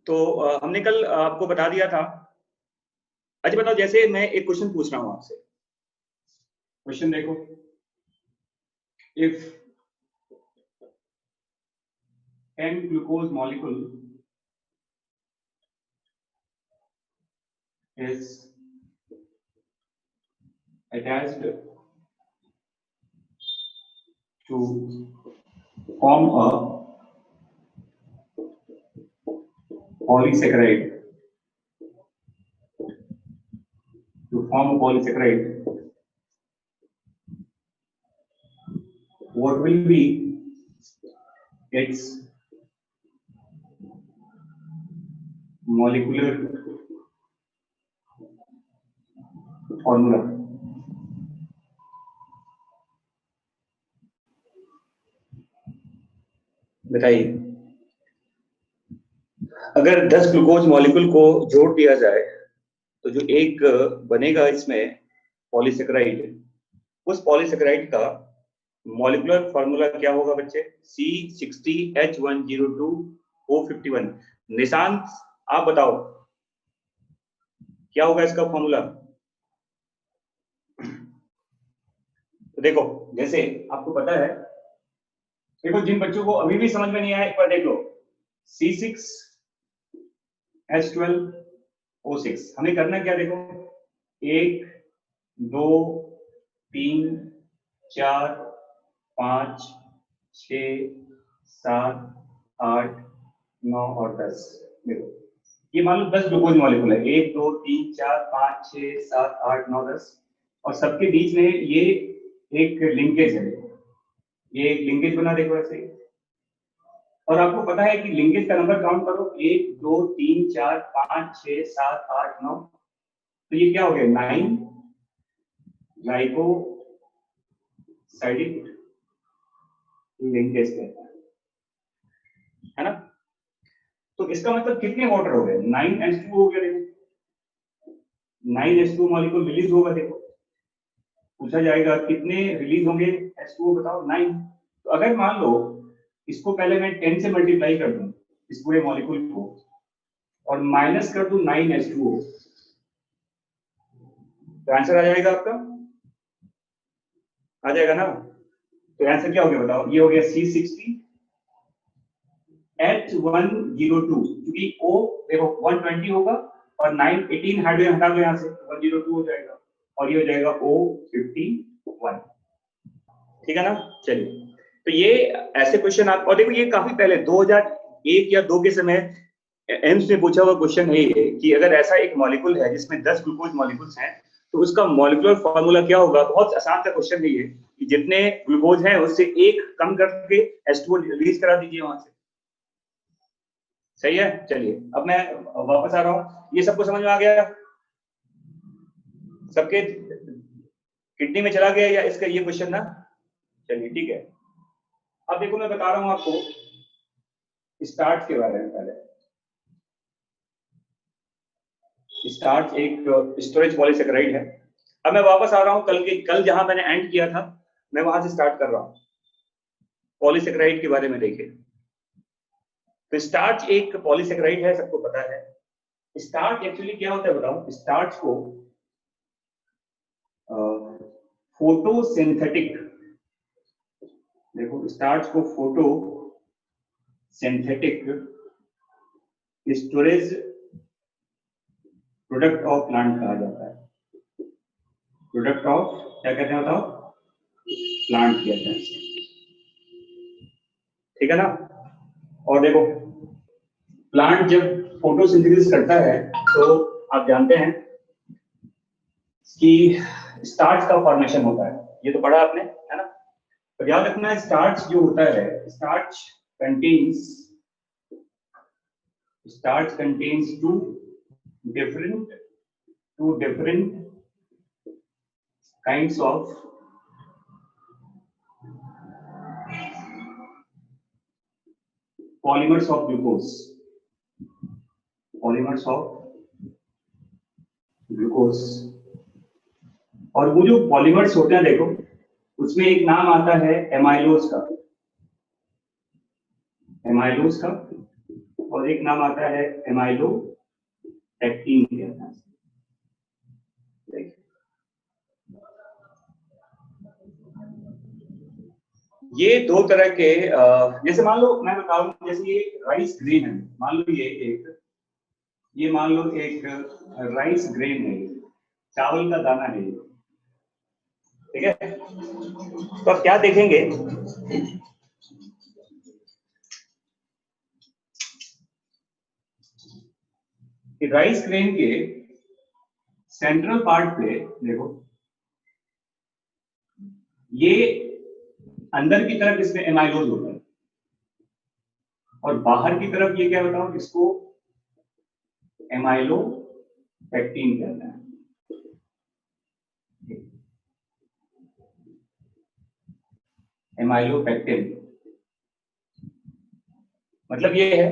तो हमने कल आपको बता दिया था। अच्छा बताओ, जैसे मैं एक क्वेश्चन पूछ रहा हूं आपसे। क्वेश्चन देखो, if 10 glucose molecule is attached to form a polysaccharide, what will be its molecular formula? बताइए। अगर 10 ग्लूकोज मॉलिक्यूल को जोड़ दिया जाए तो जो एक बनेगा इसमें पॉलीसेकेराइड, उस पॉलीसेकेराइड का मॉलिक्यूलर फार्मूला क्या होगा बच्चे? C60H102O51। निशांत आप बताओ क्या होगा इसका फार्मूला? तो देखो, जैसे आपको पता है, देखो जिन बच्चों को अभी भी समझ में नहीं आया एक बार देख लो। C6H12O6 हमें करना क्या? देखो 1 2 3 4 5 6 7 8 9 और 10। देखो ये मान लो 10 ग्लूकोज मॉलिक्यूल है, 1 2 3 4 5 6 7 8 9 10, और सबके बीच में ये एक लिंकेज है। ये एक लिंकेज बना, देखो ऐसे। और आपको पता है कि लिंकेज का नंबर काउंट करो, 1 2 3 4 5 6 7 8 9, तो ये क्या हो गया? 9 ग्लाइकोसाइडिक लिंकेज कहता है ना। तो इसका मतलब कितने वाटर हो गए? 9H2 हो गया। देखो 9H2 मॉलिक्यूल रिलीज होगा। देखो पूछा जाएगा कितने रिलीज होंगे H2O, बताओ 9। तो अगर मान लो इसको पहले मैं 10 से मल्टीप्लाई कर दूं इस पूरे मॉलिक्यूल को, और माइनस कर दूं 9H2O, तो आंसर आ जाएगा आपका, आ जाएगा ना। तो आंसर क्या हो गया बताओ? ये हो गया C60H102, क्योंकि O देखो 120 होगा और 9 18 हाइड्रोजन हटा दो यहां से, 102 हो जाएगा, और ये हो जाएगा O51। ठीक है ना। चलिए, तो ये ऐसे क्वेश्चन आप, और देखो ये काफी पहले 2001 या 2 के समय एम्स में पूछा हुआ क्वेश्चन है ये, कि अगर ऐसा एक मॉलिक्यूल है जिसमें 10 ग्लूकोज मॉलिक्यूल्स हैं तो उसका मॉलिक्यूलर फार्मूला क्या होगा। बहुत आसान सा क्वेश्चन है ये, कि जितने ग्लूकोज हैं उससे एक कम करके H2O रिलीज करा दीजिए वहां से। सही है। चलिए अब मैं वापस आ रहा हूं, ये सबको समझ में आ गया? सबके किडनी में चला गया या इसका ये क्वेश्चन ना? चलिए ठीक है। अब देखो मैं बता रहा हूं आपको स्टार्च के बारे में। पहले स्टार्च एक स्टोरेज पॉलीसेकेराइड है। अब मैं वापस आ रहा हूं कल जहां मैंने एंड किया था, मैं वहां से स्टार्ट कर रहा हूं। पॉलीसेकेराइड के बारे में देखिए। तो स्टार्च एक पॉलीसेकेराइड है, सबको पता है। स्टार्च एक्चुअली क्या होता है बताओ? स्टार्च को फोटोसिंथेटिक, देखो स्टार्च को photosynthetic storage product of plant कहा जाता है। प्रोडक्ट ऑफ क्या कहते हैं बताओ? प्लांट कहते हैं। ठीक है ना। और देखो प्लांट जब फोटोसिंथेसिस करता है तो आप जानते हैं कि स्टार्च का फॉर्मेशन होता है। ये तो पढ़ा आपने, है ना। तो याद रखना, स्टार्च जो होता है, starch contains two different kinds of polymers of glucose. और वो जो पॉलीमर्स होते हैं देखो, उसमें एक नाम आता है एमाइलोज का। और एक नाम आता है एमाइलो पैक्टिन के नाम से। ये दो तरह के जैसे मान लो मैं बता रहा हूं, जैसे ये राइस ग्रेन है, मान लो ये मान लो एक राइस ग्रेन है, चावल का दाना है, ठीक है। तो अब क्या देखेंगे कि राइस ग्रेन के सेंट्रल पार्ट पे देखो, ये अंदर की तरफ इसमें एमाइलोज होता है और बाहर की तरफ ये क्या बताओ, इसको एमाइलो पैक्टिन कहते हैं। एमाइलो पैक्टिन मतलब ये है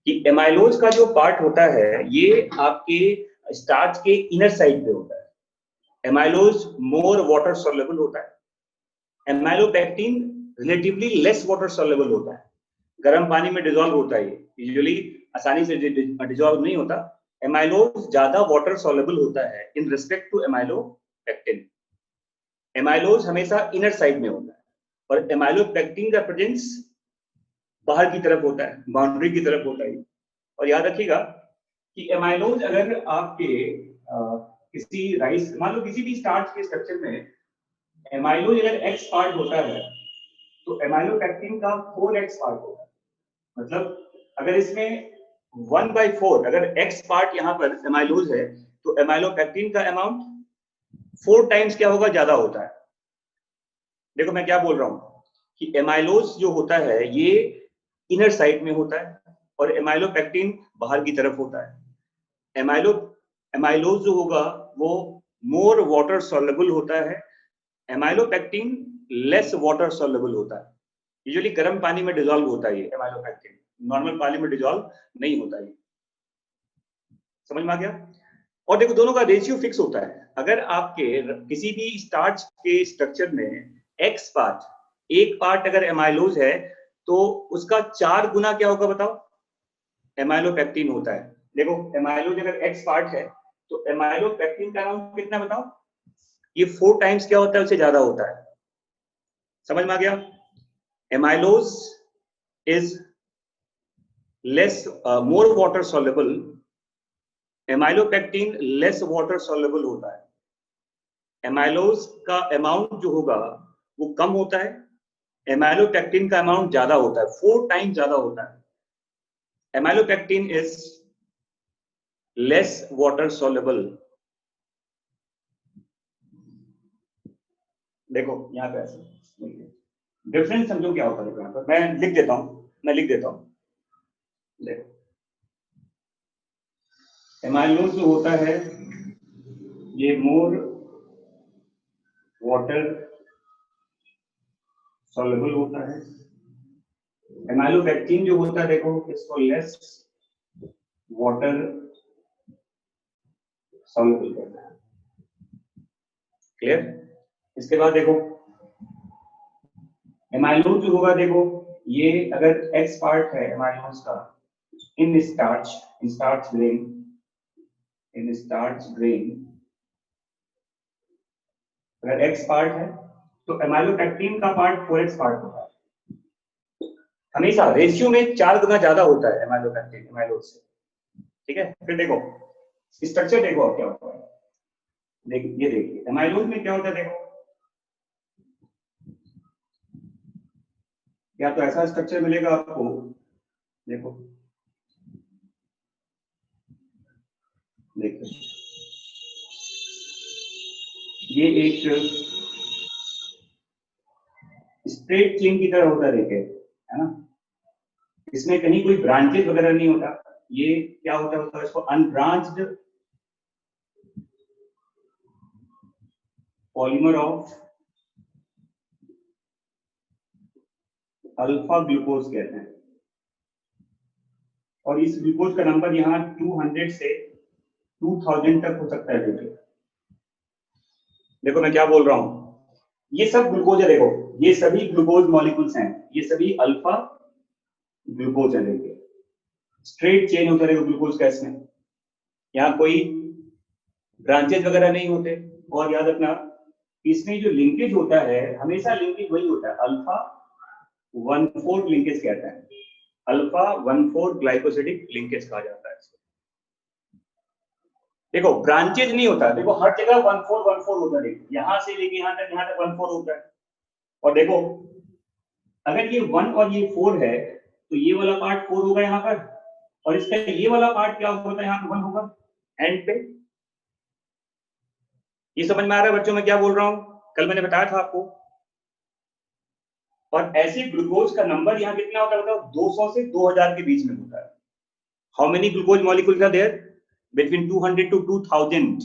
कि एमाइलोज का जो पार्ट होता है ये आपके स्टार्च के इनर साइड पे होता है। एमाइलोज मोर वाटर सॉल्युबल होता है, amylopectin relatively less water soluble होता है, गर्म पानी में डिसॉल्व होता है, यूजुअली आसानी से डिसॉल्व नहीं होता। एमाइलोज ज्यादा वाटर सॉल्युबल होता है in respect to amylopectin. Amylose हमेशा इनर साइड में होता है और एमाइलोपेक्टिन का प्रेजेंस बाहर की तरफ होता है, बाउंड्री की तरफ होता है। और याद रखिएगा कि एमाइलोज अगर आपके किसी राइस, मान लो किसी भी स्टार्च के स्ट्रक्चर में एमाइलोज अगर एक्स पार्ट होता है तो एमाइलोपेक्टिन का 4x पार्ट होता है। मतलब अगर इसमें 1/4 अगर एक्स पार्ट यहाँ पर एमाइलोज है तो एमाइलोपेक्टिन का अमाउंट 4 टाइम्स क्या होगा, ज्यादा होता है। देखो मैं क्या बोल रहा हूं कि एमाइलोज जो होता है ये इनर साइड में होता है और एमाइलोपेक्टिन बाहर की तरफ होता है। एमाइलोज जो होगा वो मोर वाटर सॉल्युबल होता है, एमाइलोपेक्टिन लेस वाटर सॉल्युबल होता है। यूजुअली गर्म पानी में डिसॉल्व होता है ये एमाइलोपेक्टिन, नॉर्मल पानी में डिसॉल्व नहीं होता है। समझ में आ गया? और देखो दोनों का रेशियो फिक्स होता है। अगर आपके किसी भी स्टार्च के स्ट्रक्चर में एक्स पार्ट, एक पार्ट अगर एमाइलोज है तो उसका 4 गुना क्या होगा बताओ, एमाइलोपेक्टिन होता है। देखो एमाइलोज अगर एक्स पार्ट है तो एमाइलोपेक्टिन का अमाउंट कितना बताओ, ये 4 टाइम्स क्या होता है, उससे ज्यादा होता है। समझ में आ गया? Amylose is less more water soluble, amylopectin less water soluble होता है। एमाइलोज का अमाउंट जो होगा वो कम होता है, एमाइलोपेक्टिन का अमाउंट ज्यादा होता है, 4 टाइम्स ज्यादा होता है। Amylopectin is less water soluble. देखो यहाँ पे डिफरेंस समझो क्या होता है। यहाँ पर मैं लिख देता हूं, देखो एमाइलोज जो होता है ये मोर वाटर सॉल्युबल होता है, एमाइलोपेक्टिन जो होता है देखो इसको लेस वाटर सॉल्युबल करना है। क्लियर? इसके बाद देखो एमाइलोज जो होगा, देखो ये अगर एक्स पार्ट है एमाइलोज का इन स्टार्च ग्रेन अगर एक्स पार्ट है तो एमाइलोपेक्टिन का पार्ट 4x पार्ट होता है। हमेशा रेशियो में 4 गुना ज्यादा होता है एमाइलोपेक्टिन एमाइलोज से। ठीक है? फिर देखो स्ट्रक्चर देखो क्या होता है। ये देखिए एमाइलोज में क्या होता है, देखो या तो ऐसा स्ट्रक्चर मिलेगा आपको, देखो ये एक स्ट्रेट चेन की तरह होता है, देखिए है ना, इसमें कहीं कोई ब्रांचेस वगैरह नहीं होता। ये क्या होता है इसको unbranched polymer of alpha glucose कहते हैं। और इस ग्लूकोज का नंबर यहाँ 200 से 2000 तक हो सकता है। देखो मैं क्या बोल रहा हूं, ये सब ग्लूकोज है, देखो ये सभी ग्लूकोज मॉलिक्यूल्स हैं, ये सभी अल्फा ग्लूकोज है। देखिए स्ट्रेट चेन होता रहेगा ग्लूकोज का इसमें, यहाँ कोई ब्रांचेज वगैरह नहीं होते। और याद रखना इसमें जो लिंकेज होता है हमेशा लिंकेज वही होता है, अल्फा 1,4 लिंकेज कहता है, अल्फा 1,4 ग्लाइकोसिडिक लिंकेज कहा जाता है इसको। देखो ब्रांचेज नहीं होता, देखो हर जगह 1,4 होता है, देखो यहां से लेके यहां तक 1,4 होता है। और देखो अगर ये 1 और ये 4 है तो ये वाला पार्ट 4 होगा यहाँ पर, और इसका ये वाला पार्ट क्या होता है यहाँ पर 1 होगा एंड पे। ये समझ में आ रहा है बच्चों मैं क्या बोल रहा हूं, कल मैंने बताया था आपको। और ऐसे ग्लूकोज का नंबर यहाँ कितना होता है बताओ, 200 से 2000 के बीच में होता है। How many glucose molecules are there, between 200 to 2000,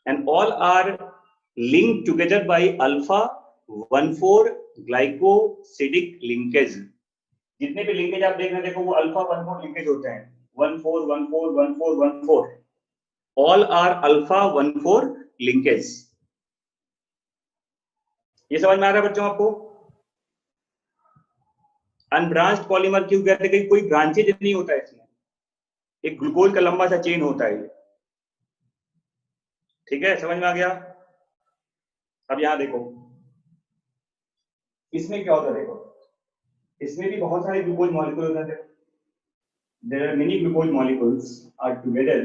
and all are linked together by alpha 1,4 glycosidic linkage। जितने भी लिंकेज आप देख रहे हैं देखो वो अल्फा 1,4 लिंकेज होते हैं, 1,4 1,4 1,4 1,4, all are alpha 1,4 linkage। ये समझ में आ रहा है बच्चों आपको। अनब्रांच्ड पॉलीमर क्यों कहते हैं, कोई ब्रांचेज नहीं होता है इसमें, एक ग्लूकोज का लंबा सा चेन होता है। ठीक है, समझ में आ गया। अब यहां देखो इसमें क्या होता है, देखो इसमें भी बहुत सारे ग्लूकोज मॉलिक्यूल होते हैं। There are many glucose molecules are together,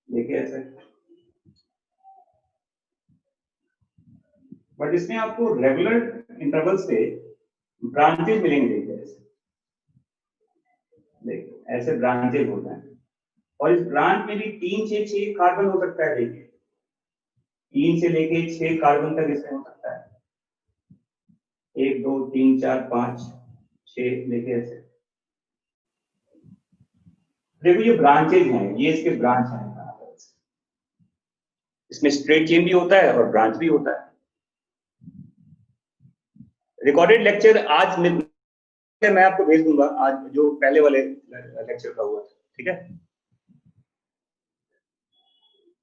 देखिए ऐसे। बट इसमें आपको रेगुलर इंटरवल्स पे ब्रांचेज मिलेंगे, देखिए ऐसे ब्रांचेज होते हैं। और इस ब्रांच में भी 3 से 6 कार्बन हो सकता है, देखिए 3 से लेके 6 कार्बन तक इसमें हो सकता है, 1 2 3 4 5 6, देखिए ऐसे। देखो ये ब्रांचेज हैं, ये इसके ब्रांच हैं। इसमें स्ट्रेट चेन भी होता है और ब्रांच भी होता है। रिकॉर्डेड लेक्चर आज मैं आपको भेज दूंगा, आज जो पहले वाले लेक्चर का हुआ था, ठीक है।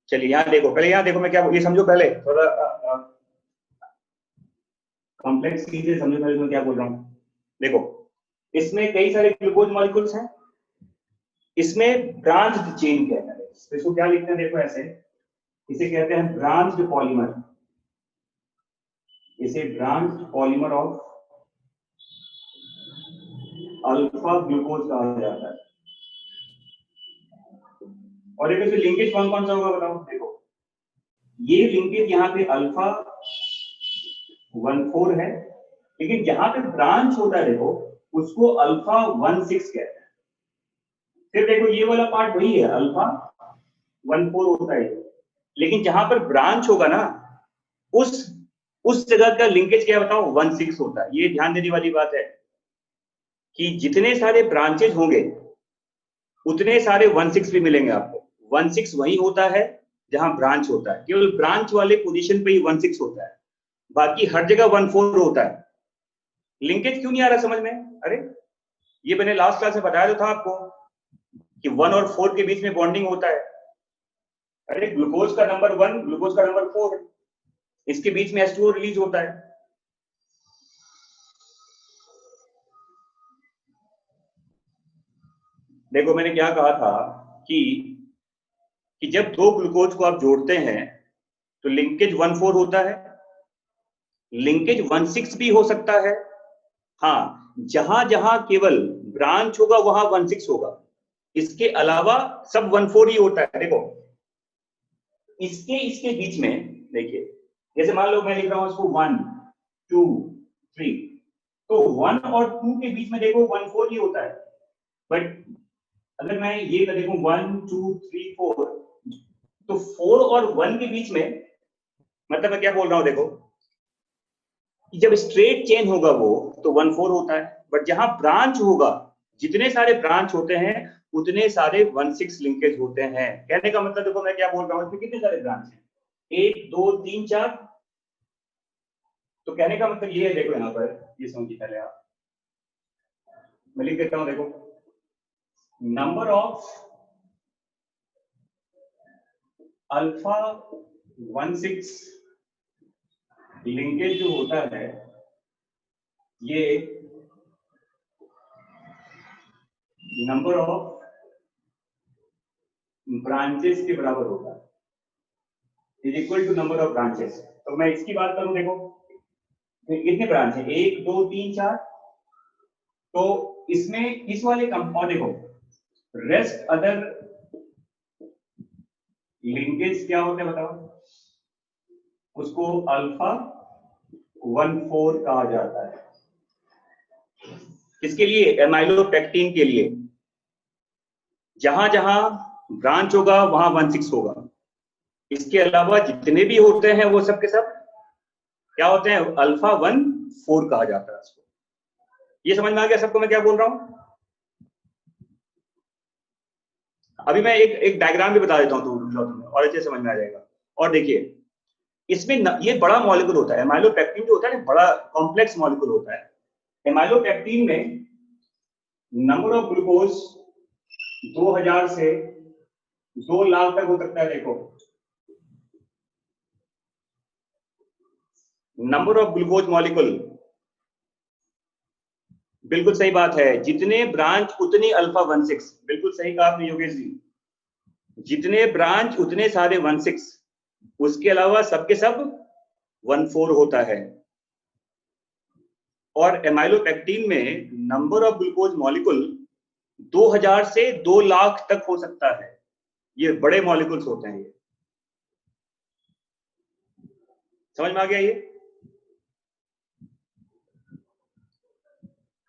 चलिए यहाँ देखो, पहले यहाँ देखो मैं क्या, ये समझो पहले थोड़ा कॉम्प्लेक्स चीजें समझो पहले मैं क्या बोल रहा हूँ। देखो इसमें कई सारे ग्लूकोज मॉलिक्यूल्स हैं, इसमें ब्रांच्ड चेन कहते हैं, इसको क्या लिखते हैं देखो ऐसे, इसे कहते हैं ब्रांच्ड पॉलीमर, इसे branched polymer of alpha glucose कहा जाता है। और देखो इसमें लिंकेज कौन कौन सा होगा बताओ, देखो ये लिंकेज यहाँ पे अल्फा 1,4 है, लेकिन जहां पे ब्रांच होता है देखो उसको अल्फा 1,6 कहते हैं। फिर देखो ये वाला पार्ट वही है, अल्फा 1,4 होता है, लेकिन जहां पर ब्रांच होगा ना उस जगह का लिंकेज क्या बताओ 1,6 होता है। ये ध्यान देने वाली बात है कि जितने सारे ब्रांचेज होंगे उतने सारे 1,6 भी मिलेंगे आपको। 1,6 वही होता है जहां ब्रांच होता है, केवल ब्रांच वाले पोजीशन पे ही 1,6 होता है, बाकी हर जगह 1,4 होता है। लिंकेज क्यों नहीं आ रहा समझ में, अरे ये मैंने लास्ट क्लास में बताया तो था आपको कि 1 और 4 के बीच में बॉन्डिंग होता है। अरे ग्लूकोज का नंबर 1 ग्लूकोज का नंबर 4, इसके बीच में H2O रिलीज होता है। देखो मैंने क्या कहा था कि जब दो ग्लूकोज को आप जोड़ते हैं तो लिंकेज 1,4 होता है, लिंकेज 1,6 भी हो सकता है। हाँ, जहां जहां केवल ब्रांच होगा वहां 1,6 होगा, इसके अलावा सब 1,4 ही होता है। देखो इसके बीच में देखिए, जैसे मान लो मैं लिख रहा हूं इसको 1 2 3, तो 1 और 2 के बीच में देखो 1,4 ही होता है। बट अगर मैं ये देखूं 1 2 3 4, तो 4 और 1 के बीच में, मतलब मैं क्या बोल रहा हूं देखो कि जब स्ट्रेट चेन होगा वो तो 1,4 होता है, बट जहां ब्रांच होगा, जितने सारे ब्रांच होते हैं उतने सारे 1,6 लिंकेज होते हैं। कहने का मतलब देखो मैं क्या बोल रहा हूं, इसमें कितने सारे ब्रांच हैं, 1 2 3 4। तो कहने का मतलब ये है, देखो यहां पर ये समझिए पहले आप, मैं लिख देता हूं देखो, नंबर ऑफ अल्फा 1,6 लिंकेज जो होता है ये नंबर ऑफ ब्रांचेस के बराबर होता है, is equal to number of branches. तो मैं इसकी बात करूं, देखो कितने ब्रांच है, 1 2 3 4। तो इसमें इस वाले कंपाउंड देखो, रेस्ट अदर लिंकेज क्या होता है बताओ, उसको अल्फा 14 कहा जाता है। किसके लिए? एमाइलोपेक्टिन के लिए। जहां जहां ब्रांच होगा वहां 16 होगा। इसके अलावा जितने भी होते हैं वो सब के सब क्या होते हैं? अल्फा 14 कहा जाता है इसको। ये समझ में आ गया सबको मैं क्या बोल रहा हूं? अभी मैं एक डायग्राम भी बता देता हूं तुम्हें, और अच्छे समझ में आ जाएगा। और देखिए इसमें ये बड़ा मॉलिक्यूल होता है, एमाइलोपेक्टिन जो होता है ना, बड़ा कॉम्प्लेक्स मॉलिक्यूल होता है। एमाइलोपेक्टिन में नंबर ऑफ ग्लूकोज 2000 से 2 लाख तक हो सकता है। देखो नंबर ऑफ ग्लूकोज मॉलिक्यूल, बिल्कुल सही बात है, जितने ब्रांच उतनी अल्फा 16। बिल्कुल सही कहा आपने योगेश जी, जितने ब्रांच उतने सारे 16, उसके अलावा सबके सब 14 होता है। और एमाइलोपेक्टिन में नंबर ऑफ ग्लूकोज मॉलिक्यूल 2000 से 2 लाख तक हो सकता है। ये बड़े मॉलिक्यूल्स होते हैं। ये समझ में आ गया? ये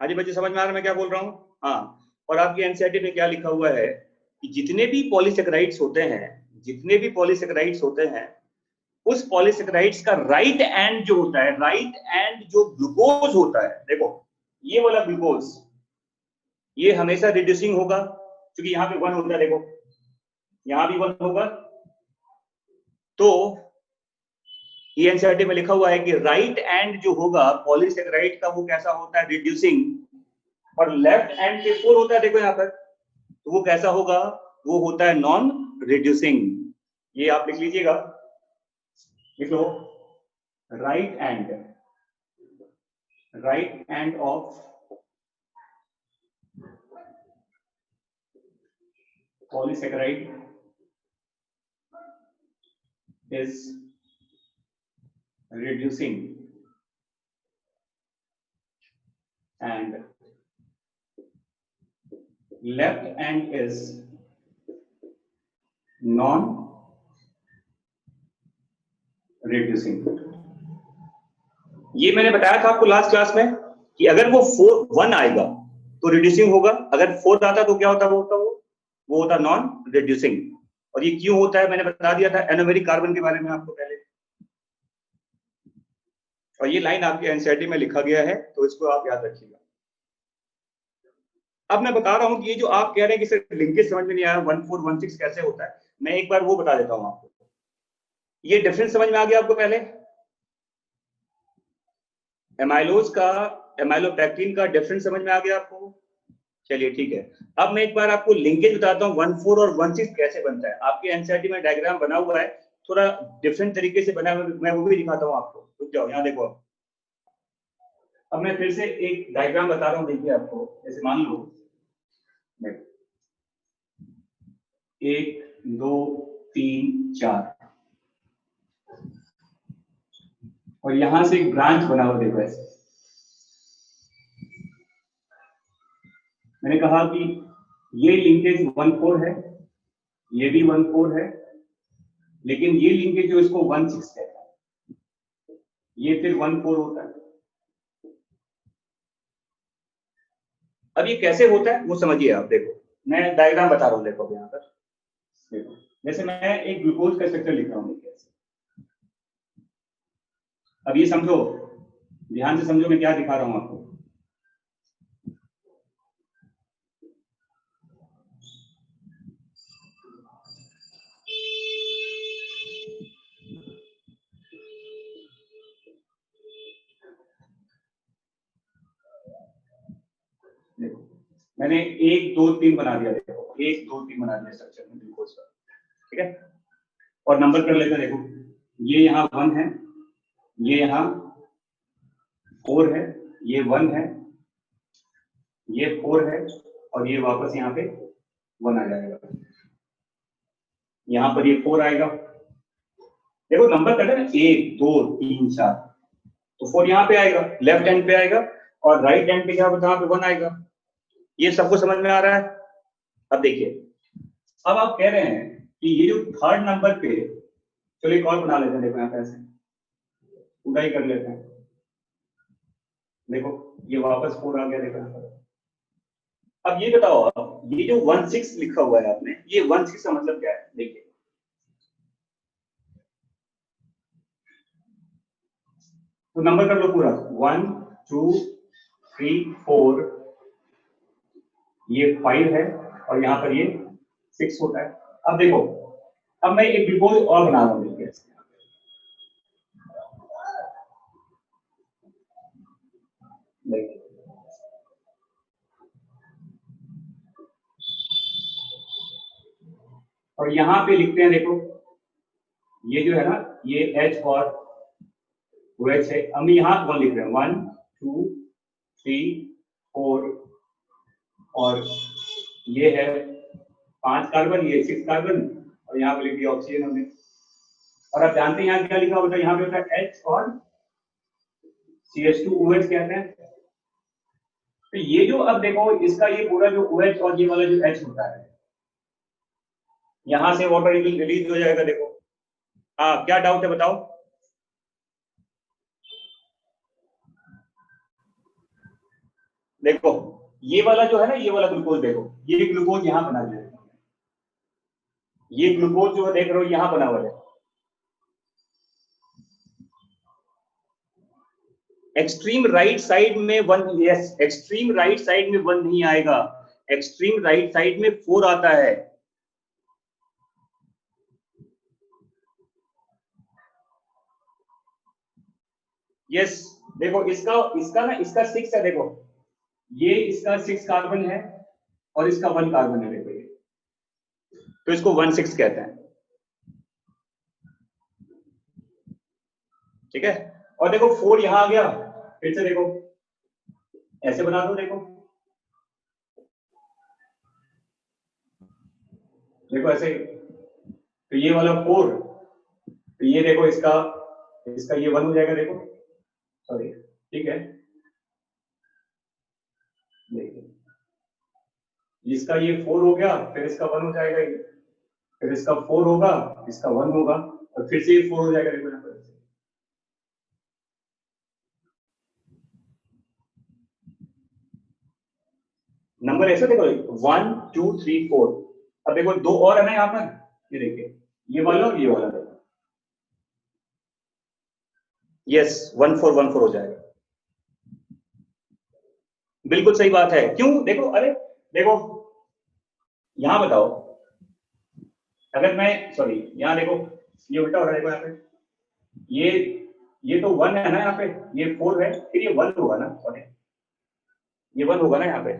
हाँ जी बच्चे, समझ में आ रहा है मैं क्या बोल रहा हूँ? हाँ, और आपकी एनसीईआरटी में क्या लिखा हुआ है कि जितने भी पॉलीसेकेराइड्स होते हैं, जितने भी पॉलीसेकेराइड्स होते हैं, उस पॉलीसेकेराइड्स का राइट एंड जो होता है, राइट एंड जो ग्लूकोज होता है, देखो ये वाला ग्लूकोज, ये हमेशा रिड्यूसिंग होगा, क्योंकि यहाँ पे 1 होता है। देखो यहाँ भी 1 होगा। तो ये एनसीईआरटी में लिखा हुआ है कि राइट एंड जो होगा पॉलीसेकेराइड का, वो कैसा होता है? रिड्यूसिंग। और लेफ्ट एंड पे 4 होता है, देखो यहाँ पर, तो वो कैसा होगा? वो होता है नॉन रिड्यूसिंग। ये आप लिख लीजिएगा, लिख लो, right end of polysaccharide is reducing and left end is non reducing। ये मैंने बताया था आपको लास्ट क्लास में कि अगर वो 1 आएगा तो रिड्यूसिंग होगा, अगर 4 आता तो क्या होता? वो होता नॉन रिड्यूसिंग। और ये क्यों होता है मैंने बता दिया था एनोमेरिक कार्बन के बारे में आपको पहले, और ये लाइन आपके एनसीईआरटी में लिखा गया है, तो इसको आप याद रखिएगा। अब मैं बता रहा हूं कि ये जो आप कह रहे हैं कि सर लिंकेज समझ में नहीं आया, 1416 कैसे होता है, मैं एक बार वो बता देता हूं आपको। ये डिफरेंस समझ में आ गया आपको? पहले एमाइलोज का, एमाइलोपेक्टिन का डिफरेंस समझ में आ गया आपको? चलिए ठीक है। अब मैं एक बार आपको लिंकेज बताता हूं 14 और 16 कैसे बनता है। आपके एनसीईआरटी में डायग्राम बना हुआ है, थोड़ा डिफरेंट तरीके से बना है, मैं वो भी दिखाता हूं आपको। रुक जाओ, यहाँ देखो। अब मैं फिर से एक डायग्राम बता रहा हूं, देखिए आपको। जैसे मान लो 1 2 3 4, और यहां से एक ब्रांच बना हुआ, देखो ऐसे। मैंने कहा कि ये लिंकेज 14 है, ये भी 14 है, लेकिन ये लिंकेज जो इसको 16 कहता है, ये फिर 14 होता है। अब ये कैसे होता है वो समझिए आप। देखो मैं डायग्राम बता रहा हूं, देखो यहाँ पर देखो, जैसे मैं एक ग्लूकोज का स्ट्रक्चर लिख रहा हूं, कैसे। अब ये समझो, ध्यान से समझो मैं क्या दिखा रहा हूं आपको। देखो मैंने 1 2 3 बना दिया, देखो 1 2 3 बना दिया स्ट्रक्चर में ग्लूकोज का, ठीक है। और नंबर कर लेते हैं, देखो ये यहाँ 1 है, ये यहाँ 4 है, ये 1 है, ये 4 है, और ये वापस यहाँ पे 1 आ जाएगा, यहाँ पर ये 4 आएगा। देखो नंबर कट है ना, 1 2 3 4, तो 4 यहाँ पे आएगा, लेफ्ट हैंड पे आएगा, और राइट हैंड पे क्या बता, 1 आएगा। ये सबको समझ में आ रहा है? अब देखिए, अब आप कह रहे हैं कि ये जो थर्ड नंबर पे, चलो एक और बना लेते हैं, देखो यहाँ पे ऐसे पूरा ही कर लेते हैं। देखो ये वापस 4 आ गया, देखो यहाँ पर। अब ये बताओ, ये जो 16 लिखा हुआ है आपने, ये 16 का मतलब क्या है? देखिए, तो नंबर कर लो पूरा, 1 2 3 4, ये 5 है, और यहाँ पर ये 6 होता है। अब देखो, अब मैं एक ग्लूकोज और बना रहा हूँ, देखिए और यहाँ पे लिखते हैं, देखो ये जो है ना, ये H और OH है। हम यहाँ 1 लिख रहे हैं, 1 2 3 4, और ये है 5 कार्बन, ये 6 कार्बन, और यहाँ पे लिख दिया ऑक्सीजन हमने। और आप जानते हैं यहाँ क्या लिखा होता है? यहाँ पे होता है H और CH2OH कहते हैं। तो ये जो, अब देखो इसका ये पूरा जो OH और ये वाला जो H होता है, यहां से वाटर रिलीज हो जाएगा। देखो, हाँ क्या डाउट है बताओ? देखो ये वाला जो है ना, ये वाला ग्लूकोज, देखो ये ग्लूकोज यहां बना हुआ है, ये ग्लूकोज जो देख रहे हो यहां बना हुआ है। एक्सट्रीम राइट साइड में 1, यस, एक्सट्रीम राइट साइड में 1 नहीं आएगा, एक्सट्रीम राइट साइड में 4 आता है। यस, देखो इसका इसका ना, इसका 6 है, देखो ये इसका 6 कार्बन है और इसका 1 कार्बन है, देखो ये, तो इसको 1 6 कहते हैं। ठीक है, और देखो 4 यहां आ गया, फिर से देखो ऐसे बना दो, देखो देखो ऐसे, तो ये वाला 4, तो ये देखो इसका इसका ये 1 हो जाएगा, देखो सॉरी, ठीक है, देखिए इसका ये 4 हो गया, फिर इसका 1 हो जाएगा, ये फिर इसका 4 होगा, इसका 1 होगा, और फिर से ये 4 हो जाएगा, देखो यहाँ पर। नंबर ऐसे देखो, 1 2 3 4। अब देखो 2 और है ना यहाँ पर, ये देखिए ये वाला और ये वाला, यस 1 4 1 4 हो जाएगा। बिल्कुल सही बात है, क्यों? देखो, अरे देखो यहां बताओ, अगर मैं, सॉरी यहाँ देखो, ये उल्टा हो रहा है, देखो यहाँ पे ये तो 1 है ना यहाँ पे, ये 4 है, फिर ये 1 होगा ना, सॉरी ये 1 होगा ना यहाँ पे।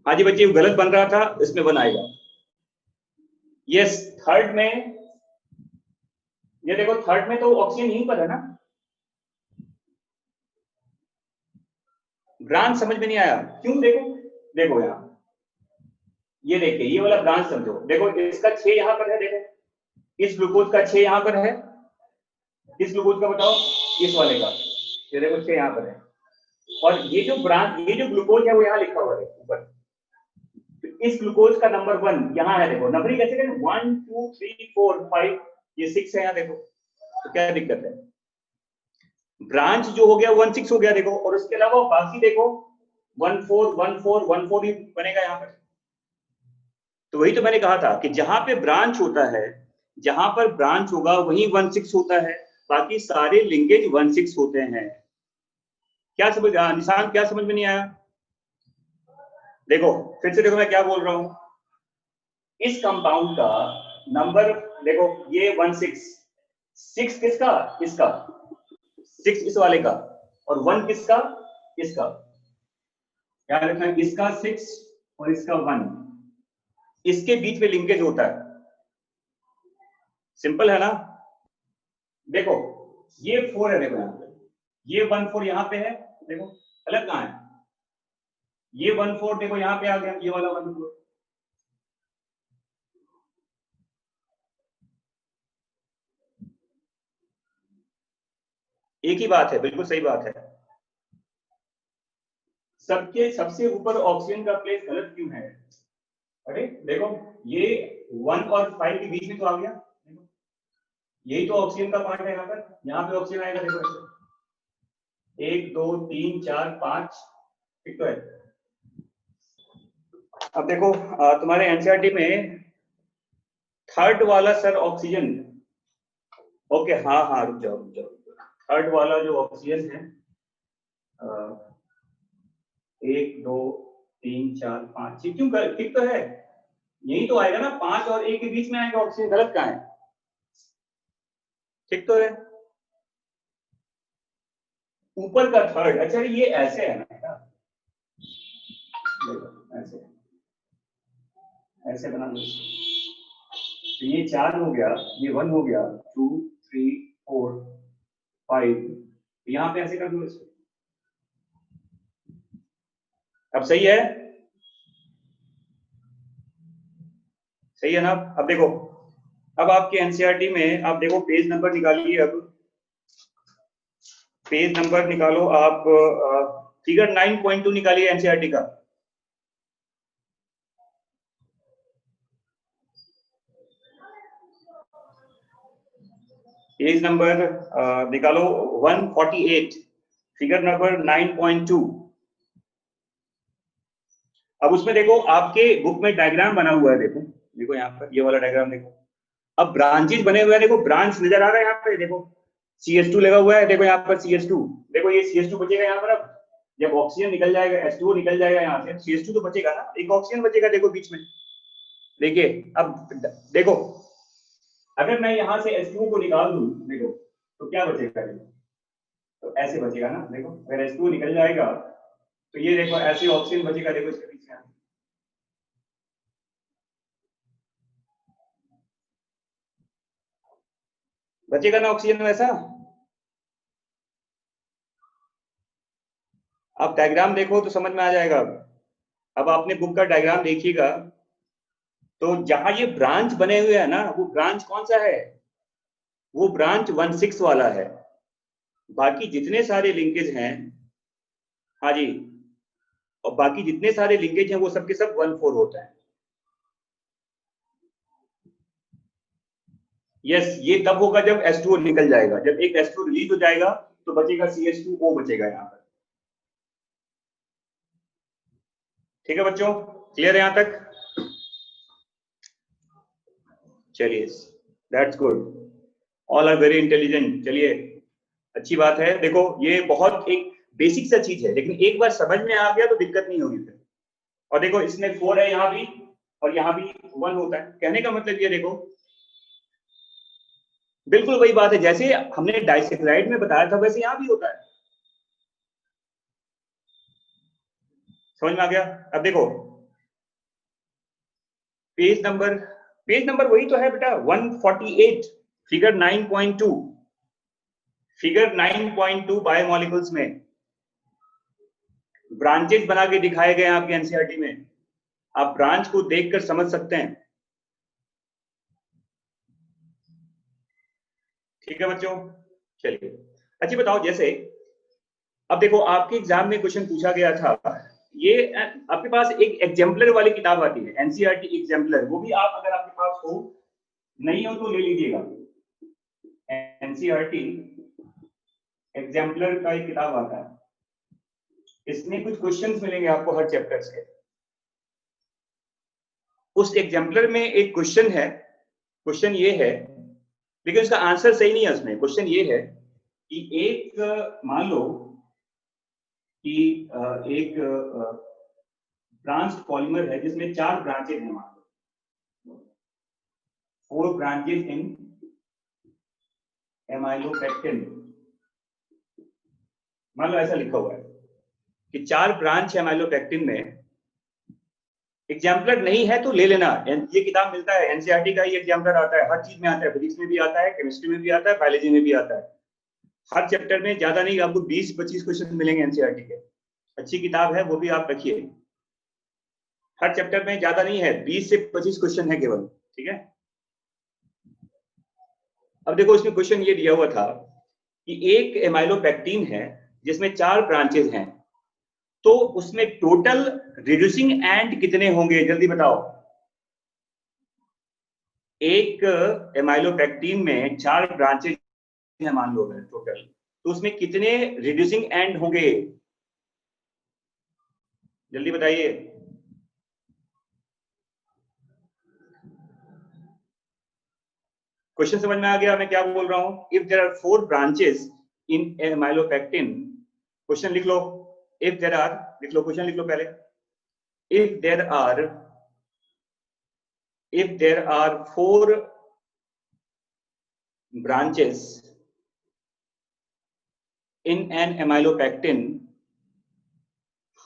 हाँ जी बच्चे, गलत बन रहा था, इसमें 1 आएगा। यस, थर्ड में, ये देखो थर्ड में तो ऑक्सीजन यहीं पर है ना। ब्रांच समझ में नहीं आया, क्यों? देखो देखो यहाँ, ये देखिए ये वाला ब्रांच समझो, देखो इसका 6 यहाँ पर है, देखो इस ग्लूकोज का 6 यहाँ पर है, इस ग्लूकोज का बताओ, इस वाले का, ये देखो 6 यहाँ पर है, और ये जो ब्रांच, ये जो ग्लूकोज है वो यहाँ लिखा हुआ है ऊपर, तो इस ग्लूकोज का नंबर 1 यहाँ है, देखो नंबरिंग कैसे करें, 1 2 3 4 5, ये 6 है यहाँ, देखो तो क्या दिक्कत है? ब्रांच जो हो गया 1 6 हो गया, देखो, और उसके अलावा बाकी देखो 1 4 1 4 1 4 ही बनेगा यहाँ पर। तो वही तो मैंने कहा था कि जहां पे ब्रांच होता है, जहां पर ब्रांच होगा वहीं 1 6 होता है, बाकी सारे लिंकेज 1 6 होते हैं। क्या समझ, निशान क्या समझ में नहीं आया? देखो फिर से देखो मैं क्या बोल रहा हूं, इस कंपाउंड का नंबर देखो, ये 1 6, 6 किसका? इसका 6 इस वाले का, और 1 किसका? इसका। क्या रखना है? इसका 6 और इसका 1, इसके बीच में लिंकेज होता है। सिंपल है ना? देखो ये 4 है, देखो यहाँ पे ये 1 4 यहाँ पे है, देखो गलत कहाँ है? ये 1/4 देखो यहाँ पे आ गया, ये वाला 1/4। एक ही बात है, बिल्कुल सही बात है। सबके सबसे ऊपर ऑक्सीजन का प्लेस गलत क्यों है? अरे देखो, ये 1 और 5 के बीच में तो आ गया, देखो यही तो ऑक्सीजन का पार्ट है। यहाँ पर, यहाँ पे ऑक्सीजन आएगा, देखो ऐसे 1 2 3 4 5, ठीक तो है। अब देखो तुम्हारे एनसीईआरटी में थर्ड वाला सर ऑक्सीजन, ओके हाँ हाँ, रुक जाओ रुक जाओ, थर्ड वाला जो ऑक्सीजन है 1 2 3 4 5, क्यों ठीक तो है, यही तो आएगा ना, 5 और 1 के बीच में आएगा ऑक्सीजन, गलत कहाँ है? ठीक तो है, ऊपर का थर्ड। अच्छा ये ऐसे है ना, ऐसे ऐसे बना लो, तो ये 4 हो गया, ये 1 हो गया, 2 3 4 5, यहाँ पे ऐसे कर दो इसको। अब सही है, सही है ना? अब देखो, अब आपके एनसीईआरटी में आप देखो पेज नंबर निकालिए, अब पेज नंबर निकालो आप, फिगर 9.2 निकालिए एनसीईआरटी का। पेज नंबर निकालो 148, फिगर नंबर 9.2। अब उसमें देखो आपके बुक में डायग्राम बना हुआ है, देखो देखो यहाँ पर ये वाला डायग्राम देखो। अब ब्रांचेज बने हुए हैं, देखो ब्रांच नजर आ रहा है यहाँ पे, देखो CH2 लगा हुआ है, देखो यहाँ पर CH2, देखो ये CH2 बचेगा यहाँ पर। अब जब ऑक्सीजन निकल जाएगा, H2O निकल जाएगा यहाँ से, CH2 तो बचेगा ना, एक ऑक्सीजन बचेगा, देखो बीच में। देखिए अब देखो, अगर मैं यहाँ से H2O को निकाल दूं, देखो तो क्या बचेगा, देखो तो ऐसे बचेगा ना, देखो अगर H2O निकल जाएगा तो ये देखो ऐसे ऑक्सीजन बचेगा, देखो इसके बीच में बचेगा ना ऑक्सीजन वैसा। आप डायग्राम देखो तो समझ में आ जाएगा। अब आपने बुक का डायग्राम देखिएगा, तो जहां ये ब्रांच बने हुए हैं ना, वो ब्रांच कौन सा है? वो ब्रांच 1/6 वाला है। बाकी जितने सारे लिंकेज हैं, हाँ जी, और बाकी जितने सारे लिंकेज हैं वो सबके सब 1/4 होता है। यस, ये तब होगा जब H2O निकल जाएगा, जब एक H2O रिलीज हो जाएगा तो बचेगा CH2O, बचेगा यहाँ पर। ठीक है बच्चों, क्लियर है यहाँ तक? चलिए, that's good, all are very intelligent. चलिए, अच्छी बात है। देखो ये बहुत एक बेसिक सा चीज है, लेकिन एक बार समझ में आ गया तो दिक्कत नहीं होगी फिर। और देखो इसमें 4 है यहाँ भी, और यहाँ भी 1 होता है। कहने का मतलब ये देखो, बिल्कुल वही बात है जैसे हमने डाइसैकेराइड में बताया था, वैसे यहाँ भी होता है। समझ में आ गया? अब देखो पेज नंबर वही तो है बेटा, 148, फिगर 9.2, फिगर 9.2 बायोमोलिकुल्स में ब्रांचेस बना के दिखाए गए आपके एनसीईआरटी में। आप ब्रांच को देखकर समझ सकते हैं। ठीक है बच्चों, चलिए अच्छा बताओ, जैसे अब देखो आपके एग्जाम में क्वेश्चन पूछा गया था, ये आपके पास एक एग्जाम्पलर वाली किताब आती है, एनसीईआरटी एग्जाम्पलर, वो भी आप अगर आपके पास हो, नहीं हो तो ले लीजिएगा। एनसीईआरटी एग्जाम्पलर का एक किताब आता है, इसमें कुछ क्वेश्चंस मिलेंगे आपको हर चैप्टर से। उस एग्जाम्पलर में एक क्वेश्चन है, क्वेश्चन ये है, लेकिन उसका आंसर सही नहीं है। उसमें क्वेश्चन ये है कि एक मान लो कि एक ब्रांच्ड पॉलीमर है जिसमें 4 ब्रांचेज हैं, मान लो 4 ब्रांचेज इन एमाइलोपेक्टिन, मान लो ऐसा लिखा हुआ है कि 4 ब्रांच है एमाइलोपेक्टिन में। एग्जाम्पलर नहीं है तो ले लेना, ये किताब मिलता है, एनसीईआरटी का ये एग्जाम्पलर आता है, हर चीज में आता है, फिजिक्स में भी आता है, केमिस्ट्री में भी आता है, बायोलॉजी में भी आता है। हर चैप्टर में ज्यादा नहीं, आपको 20-25 क्वेश्चन मिलेंगे एनसीईआरटी के। अच्छी किताब है, वो भी आप रखिए। हर चैप्टर में ज्यादा नहीं है, 20 से 25 क्वेश्चन है केवल, ठीक है। अब देखो इसमें क्वेश्चन ये दिया हुआ था कि एक एमाइलोपेक्टिन है जिसमें 4 ब्रांचेस हैं, तो उसमें टोटल रिड्यूसिंग एंड कितने होंगे, जल्दी बताओ। एक एमाइलोपेक्टिन में 4 ब्रांचेस हैं मान लो टोटल, तो उसमें कितने रिड्यूसिंग एंड होंगे, जल्दी बताइए। क्वेश्चन समझ में आ गया मैं क्या बोल रहा हूं? If there are 4 branches in amylopectin, question लिख लो। इफ देयर आर, लिख लो क्वेश्चन लिख लो पहले। If there are 4 branches in an amylopectin,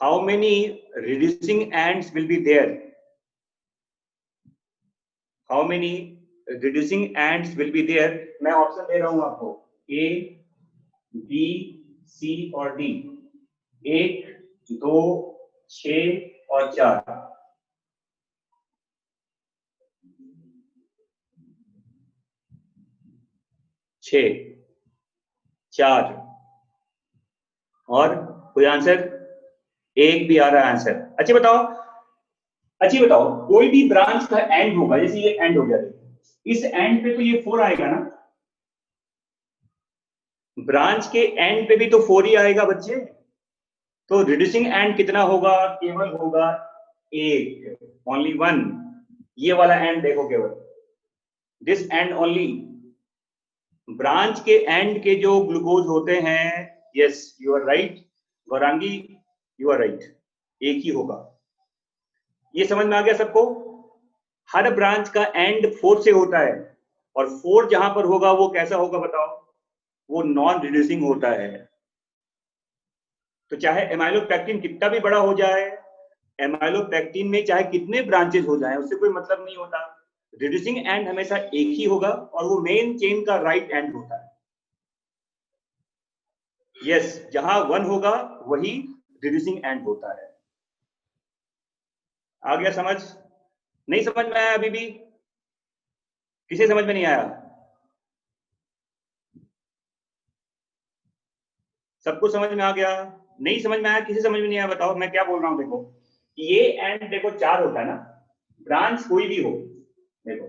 how many reducing ends will be there? How many reducing ends will be there? मैं option दे रहा हूं आपको, A, B, C और D। 1, 2, 6 और 4। 6, 4 और कोई आंसर? एक भी आ रहा है आंसर। अच्छी बताओ, कोई भी ब्रांच का एंड होगा, जैसे ये एंड हो गया, इस एंड पे तो ये 4 आएगा ना, ब्रांच के एंड पे भी तो 4 ही आएगा बच्चे। तो रिड्यूसिंग एंड कितना होगा? केवल होगा एक, ओनली 1। ये वाला एंड देखो, केवल दिस एंड ओनली। ब्रांच के एंड के जो ग्लूकोज होते हैं, yes you are right Gaurangi, you are right, एक ही होगा। ये समझ में आ गया सबको? हर ब्रांच का एंड 4 से होता है, और 4 जहां पर होगा वो कैसा होगा बताओ? वो नॉन रिड्यूसिंग होता है। तो चाहे एमाइलोपेक्टिन कितना भी बड़ा हो जाए, एमाइलोपेक्टिन में चाहे कितने ब्रांचेस हो जाएं, उससे कोई मतलब नहीं होता। रिड्यूसिंग एंड हमेशा एक ही होगा, और वो मेन चेन का राइट एंड होता है। यस, जहां 1 होगा वही रिड्यूसिंग एंड होता है। आ गया समझ? नहीं समझ में आया अभी भी? किसे समझ में नहीं आया? सबको समझ में आ गया? नहीं समझ में आया? किसे समझ में नहीं आया बताओ, मैं क्या बोल रहा हूं। देखो ये एंड देखो 4 होता है ना, ब्रांच कोई भी हो, देखो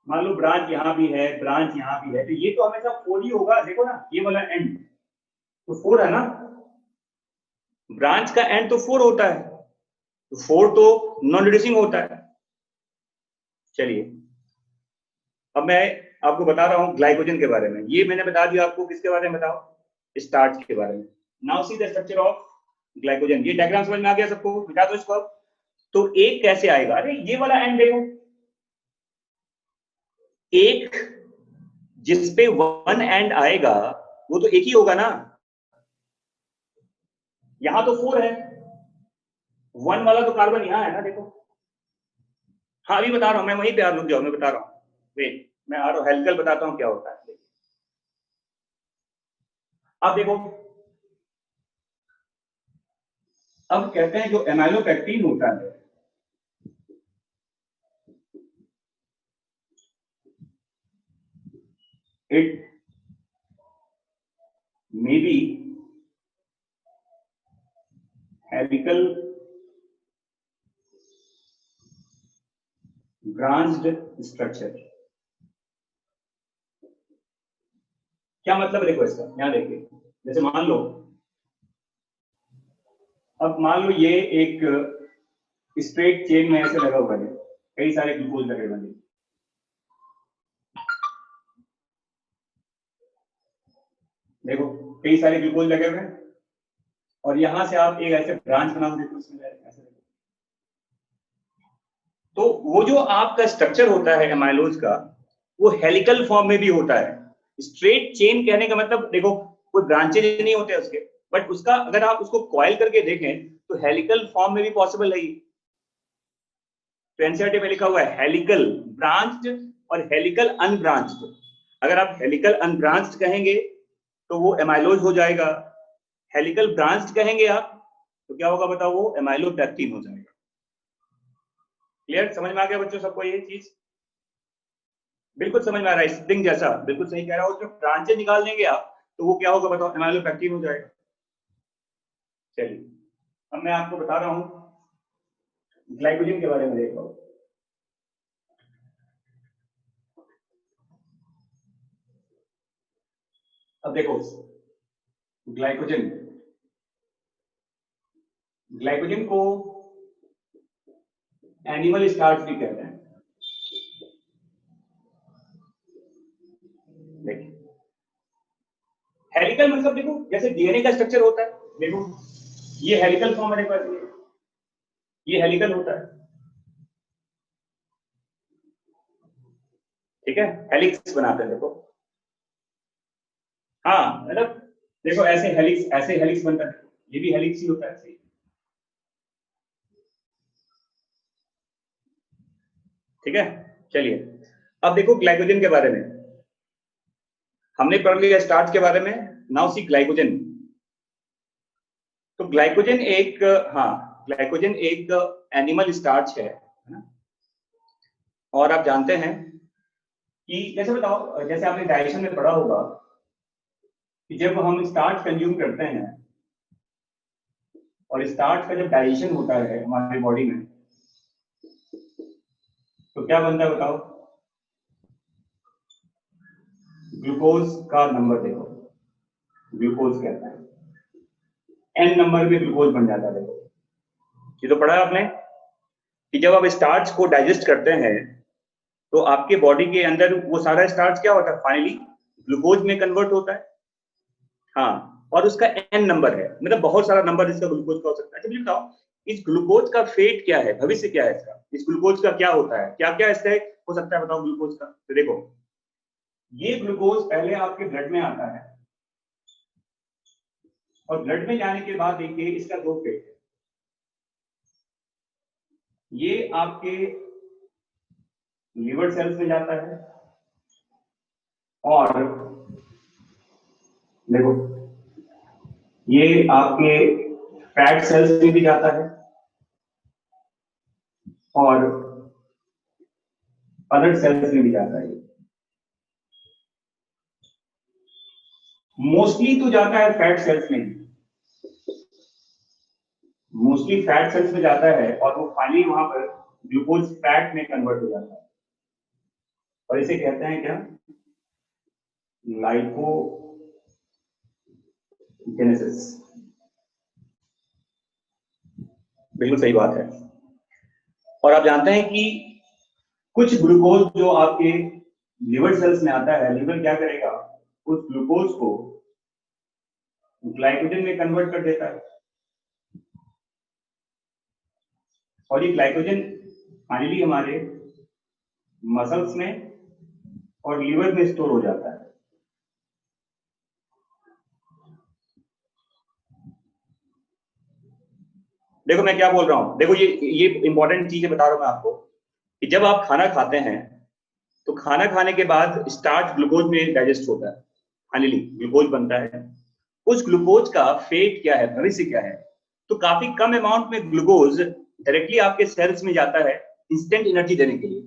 मान लो ब्रांच यहां भी है, ब्रांच यहां भी है, तो ये तो हमेशा 4 ही होगा। देखो ना ये वाला एंड तो 4 है ना, ब्रांच का एंड तो 4 होता है, तो 4 तो नॉन रिड्यूसिंग होता है। चलिए अब मैं आपको बता रहा हूं ग्लाइकोजन के बारे में। ये मैंने बता दिया आपको, किसके बारे में बताओ? स्टार्च के बारे में। Now see the structure of glycogen. ये डायग्राम समझ में आ गया सबको? बता दो इसको अब। तो एक कैसे आएगा? अरे ये वाला एंड देखो, एक जिसपे 1 एंड आएगा वो तो एक ही होगा ना। यहां तो 4 है, 1 वाला तो कार्बन यहां है ना, देखो। हाँ अभी बता रहा हूं मैं, वहीं पे आप रुक जाओ, मैं बता रहा हूं। वेट, मैं आ रहा हूं, हेलिकल बताता हूं क्या होता है। अब देखो, अब कहते हैं जो एमाइलोपेक्टिन होता है, it may be helical branched structure. क्या मतलब है देखो इसका, यहां देखिए, जैसे मान लो, अब मान लो ये एक स्ट्रेट चेन में ऐसे लगा हुआ है, कई सारे ग्लूकोज लगे हुए हैं, देखो कई सारे ग्लूकोज लगे हुए हैं, और यहां से आप एक ऐसे ब्रांच बना देते, उसमें ऐसे। तो वो जो आपका स्ट्रक्चर होता है एमाइलोज का, वो हेलिकल फॉर्म में भी होता है। स्ट्रेट चेन कहने का मतलब देखो कोई ब्रांचेज नहीं होते उसके, बट उसका अगर आप उसको कॉइल करके देखें तो हेलिकल फॉर्म में भी पॉसिबल है। तो एनसीईआरटी में लिखा हुआ है हेलिकल ब्रांच्ड और हेलिकल अनब्रांच्ड। अगर आप हेलिकल अनब्रांच्ड कहेंगे तो वो एमाइलोज हो जाएगा, हेलिकल ब्रांच्ड कहेंगे आप तो क्या होगा बताओ, वो एमाइलोपेक्टिन हो जाएगा। क्लियर, समझ में आ गया बच्चों सबको ये चीज? बिल्कुल समझ में आ रहा है, स्प्रिंग जैसा, बिल्कुल सही कह रहा हूँ। जो ब्रांचें निकाल देंगे आप तो वो क्या होगा बताओ, एमाइलोपेक्टिन हो जाएगा। चलिए अब मैं आपको बता रहा हूँ ग्लाइकोजन के बारे में, देख लो। अब देखो ग्लाइकोजन, ग्लाइकोजन को एनिमल स्टार्च भी कहते हैं। देखिए हेलिकल मतलब देखो जैसे डीएनए का स्ट्रक्चर होता है, देखो ये हेलिकल फॉर्म है, देखो ये हेलिकल होता है, ठीक है, हेलिक्स बनाते हैं देखो। हाँ मतलब देखो ऐसे हेलिक्स बनता है, ये भी हेलिक्स ही होता है ऐसे ही। ठीक है, चलिए अब देखो ग्लाइकोजन के बारे में हमने पढ़ लिया, स्टार्च के बारे में। Now see glycogen. तो ग्लाइकोजन एक, हाँ ग्लाइकोजन एक एनिमल स्टार्च है ना? और आप जानते हैं कि जैसे बताओ, जैसे आपने डाइजेशन में पढ़ा होगा कि जब हम स्टार्च कंज्यूम करते हैं और स्टार्च का जब डाइजेशन होता है हमारी बॉडी में तो क्या बनता है बताओ, ग्लूकोज का नंबर देखो, ग्लूकोज कहता है, एन नंबर में ग्लूकोज बन जाता है। देखो ये तो पढ़ा है आपने कि जब आप स्टार्च को डाइजेस्ट करते हैं तो आपके बॉडी के अंदर वो सारा स्टार्च क्या होता है, फाइनली ग्लूकोज में कन्वर्ट होता है। हाँ, और उसका एन नंबर है, मतलब बहुत सारा नंबर इसका ग्लूकोज का हो सकता है। अच्छा मुझे बताओ इस ग्लूकोज का फेट क्या है, भविष्य क्या है इसका, इस ग्लूकोज का क्या होता है, क्या क्या इससे हो सकता है बताओ ग्लूकोज का? तो देखो ये ग्लूकोज पहले आपके ब्लड में आता है और ब्लड में जाने के बाद देखिए इसका दो फेट है। ये आपके लिवर सेल्स में जाता है और देखो ये आपके फैट सेल्स में भी जाता है और अदर सेल्स में भी जाता है। मोस्टली तो जाता है फैट सेल्स में, मोस्टली फैट सेल्स में जाता है और वो फाइनली वहां पर ग्लूकोज फैट में कन्वर्ट हो जाता है और इसे कहते हैं क्या, लाइपोजेनेसिस। बिल्कुल सही बात है। और आप जानते हैं कि कुछ ग्लूकोज जो आपके लिवर सेल्स में आता है, लिवर क्या करेगा, उस ग्लूकोज को ग्लाइकोजन में कन्वर्ट कर देता है और ये ग्लाइकोजन फाइनली हमारे मसल्स में और लीवर में स्टोर हो जाता है। देखो मैं क्या बोल रहा हूं, देखो ये इंपॉर्टेंट चीजें बता रहा हूं मैं आपको कि जब आप खाना खाते हैं तो खाना खाने के बाद स्टार्च ग्लूकोज में डाइजेस्ट होता है, फाइनली ग्लूकोज बनता है। उस ग्लूकोज का फेट क्या है, भविष्य क्या है, तो काफी कम अमाउंट में ग्लूकोज डायरेक्टली आपके सेल्स में जाता है इंस्टेंट एनर्जी देने के लिए।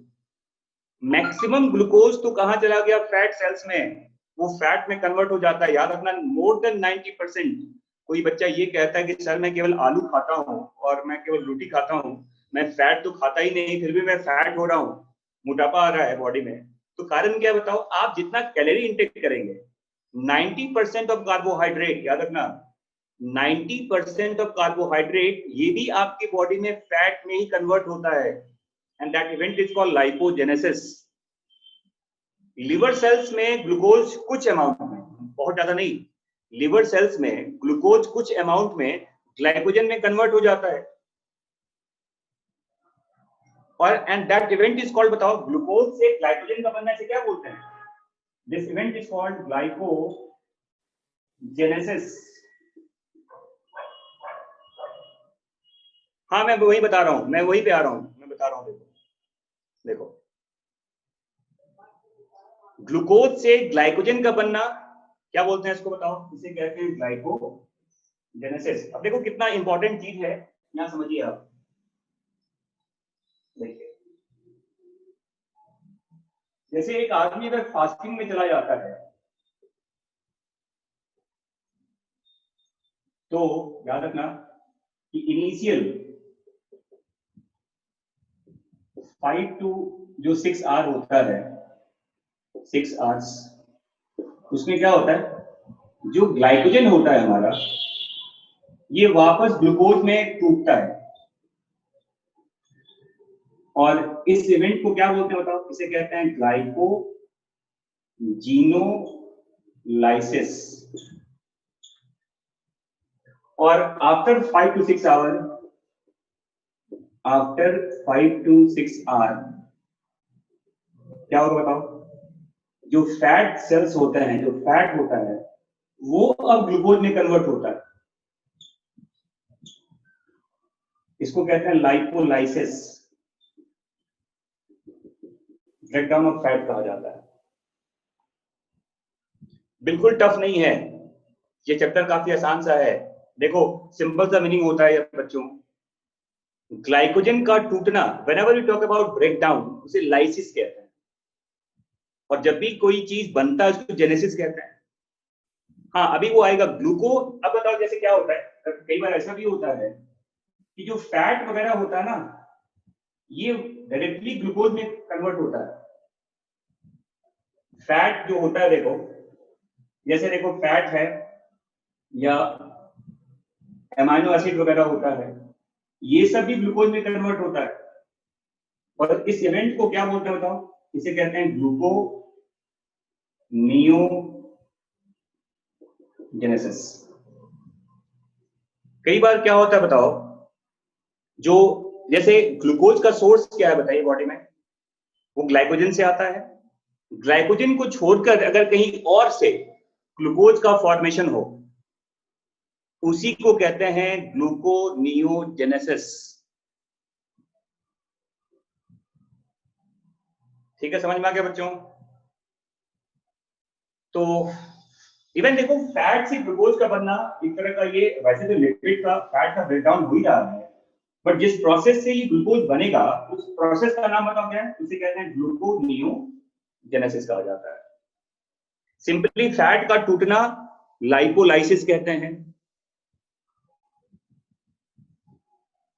मैक्सिमम ग्लूकोज तो कहां चला गया, फैट सेल्स में, वो फैट में कन्वर्ट हो जाता है। याद रखना मोर देन 90%। कोई बच्चा ये कहता है कि सर मैं केवल आलू खाता हूँ और मैं केवल रोटी खाता हूँ, मैं फैट तो खाता ही नहीं, फिर भी मैं फैट हो रहा हूँ, मोटापा आ रहा है बॉडी में। तो कारण क्या बताओ, आप जितना कैलोरी इंटेक करेंगे, 90% ऑफ कार्बोहाइड्रेट, याद रखना 90% ऑफ कार्बोहाइड्रेट ये भी आपकी बॉडी में फैट में ही कन्वर्ट होता है and that event is called lipogenesis. Liver cells में ग्लूकोज कुछ अमाउंट में, बहुत ज्यादा नहीं, लिवर सेल्स में ग्लूकोज कुछ अमाउंट में ग्लाइकोजन में कन्वर्ट हो जाता है और and that event is called, बताओ ग्लूकोज से ग्लाइकोजन का बनना, इसे क्या बोलते हैं, this event is called glycogenesis. हाँ मैं वही बता रहा हूं, मैं वही पे आ रहा हूं, मैं बता रहा हूं। देखो देखो ग्लूकोज से ग्लाइकोजन का बनना क्या बोलते हैं इसको बताओ, इसे कहते हैं ग्लाइकोजेनेसिस। जेनेसिस। अब देखो कितना इंपॉर्टेंट चीज है, यहां समझिए आप। देखिए, जैसे एक आदमी अगर फास्टिंग में चला जाता है तो याद रखना कि इनिशियल 5 to जो 6 आवर होता है, 6 आवर्स, उसमें क्या होता है, जो ग्लाइकोजन होता है हमारा, ये वापस ग्लूकोज में टूटता है। और इस इवेंट को क्या बोलते हैं बताओ? इसे कहते हैं ग्लाइकोजीनोलाइसिस। और आफ्टर 5 to 6 आवर, क्या होगा बताओ? जो फैट सेल्स होते हैं, जो फैट होता है, वो अब ग्लूकोज में कन्वर्ट होता है। इसको कहते हैं लाइपोलाइसिस, ब्रेकडाउन ऑफ फैट कहा जाता है। बिल्कुल टफ नहीं है, ये चैप्टर काफी आसान सा है। देखो सिंपल सा मीनिंग होता है बच्चों, ग्लाइकोजन का टूटना, whenever we talk about breakdown, उसे लाइसिस कहते हैं। और जब भी कोई चीज बनता है उसको जेनेसिस कहते हैं। हाँ अभी वो आएगा ग्लूको। अब बताओ जैसे क्या होता है, कई बार ऐसा भी होता है कि जो फैट वगैरह होता है ना, ये डायरेक्टली ग्लूकोज में कन्वर्ट होता है। फैट जो होता है, देखो जैसे देखो फैट है या एमाइनो एसिड वगैरह होता है, ये सब भी ग्लूकोज में कन्वर्ट होता है। और इस इवेंट को क्या बोलते हैं बताओ? इसे कहते हैं ग्लूकोनियोजेनेसिस। कई बार क्या होता है बताओ, जो जैसे ग्लूकोज का सोर्स क्या है बताइए बॉडी में? वो ग्लाइकोजन से आता है। ग्लाइकोजन को छोड़कर अगर कहीं और से ग्लूकोज का फॉर्मेशन हो, उसी को कहते हैं ग्लूकोनियोजेनेसिस। ठीक है, समझ में आ गया बच्चों? तो इवन देखो फैट से ग्लूकोज का बनना एक तरह का, ये वैसे तो लिपिड का, फैट का ब्रेकडाउन हो ही रहा है, बट जिस प्रोसेस से ये ग्लूकोज बनेगा उस प्रोसेस का नाम बताओ क्या है? उसे कहते हैं ग्लूकोनियोजेनेसिस कहा जाता है। सिंपली फैट का टूटना लाइपोलाइसिस कहते हैं।